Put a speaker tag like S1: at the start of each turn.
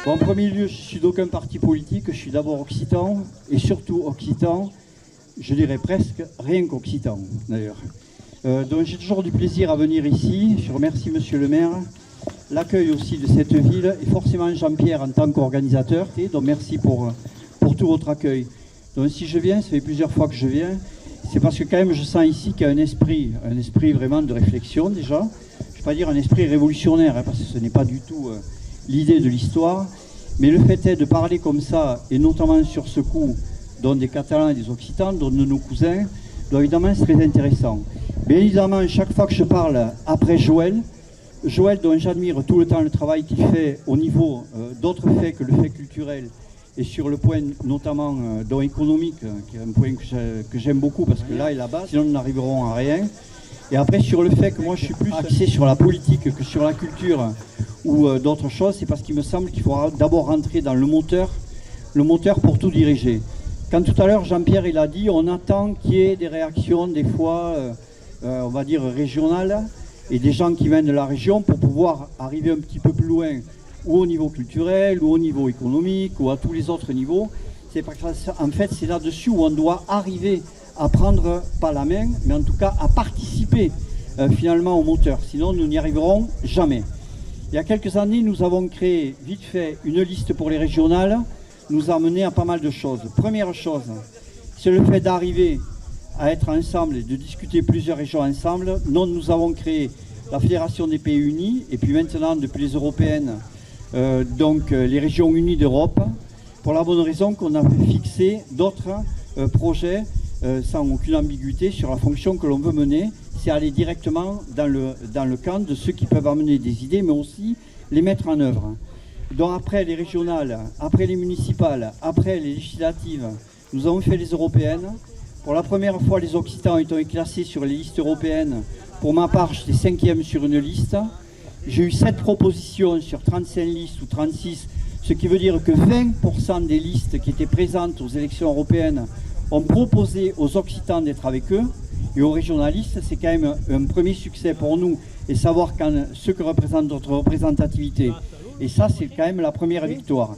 S1: Bon, en premier lieu, je suis d'aucun parti politique, je suis d'abord occitan, et surtout occitan, je dirais presque rien qu'occitan d'ailleurs. Donc j'ai toujours du plaisir à venir ici, je remercie monsieur le maire, l'accueil aussi de cette ville, et forcément Jean-Pierre en tant qu'organisateur, donc merci pour tout votre accueil. Donc si je viens, ça fait plusieurs fois que je viens, c'est parce que quand même je sens ici qu'il y a un esprit vraiment de réflexion déjà. Je ne vais pas dire un esprit révolutionnaire, hein, parce que ce n'est pas du tout l'idée de l'histoire, mais le fait est de parler comme ça, et notamment sur ce coup, dont des Catalans et des Occitans, dont de nos cousins, donc évidemment c'est très intéressant. Bien évidemment, chaque fois que je parle après Joël dont j'admire tout le temps le travail qu'il fait au niveau d'autres faits que le fait culturel, et sur le point notamment économique, qui est un point que j'aime beaucoup parce que là est la base, sinon nous n'arriverons à rien. Et après sur le fait que moi je suis plus axé sur la politique que sur la culture ou d'autres choses, c'est parce qu'il me semble qu'il faudra d'abord rentrer dans le moteur pour tout diriger. Quand tout à l'heure Jean-Pierre il a dit, on attend qu'il y ait des réactions des fois, on va dire régionales, et des gens qui viennent de la région pour pouvoir arriver un petit peu plus loin, ou au niveau culturel, ou au niveau économique, ou à tous les autres niveaux. C'est parce qu'en fait, c'est là-dessus où on doit arriver à prendre, pas la main, mais en tout cas à participer finalement au moteur. Sinon, nous n'y arriverons jamais. Il y a quelques années, nous avons créé, vite fait, une liste pour les régionales, nous a mené à pas mal de choses. Première chose, c'est le fait d'arriver à être ensemble et de discuter plusieurs régions ensemble. Nous avons créé la Fédération des pays unis, et puis maintenant, depuis les européennes, les régions unies d'Europe, pour la bonne raison qu'on a fixé d'autres projets sans aucune ambiguïté sur la fonction que l'on veut mener, c'est aller directement dans le camp de ceux qui peuvent amener des idées, mais aussi les mettre en œuvre. Donc après les régionales, après les municipales, après les législatives, nous avons fait les européennes. Pour la première fois, les Occitans ont été classés sur les listes européennes. Pour ma part, j'étais 5e sur une liste. J'ai eu 7 propositions sur 35 listes ou 36, ce qui veut dire que 20% des listes qui étaient présentes aux élections européennes ont proposé aux Occitans d'être avec eux. Et aux régionalistes, c'est quand même un premier succès pour nous, et savoir ce que représente notre représentativité. Et ça, c'est quand même la première victoire.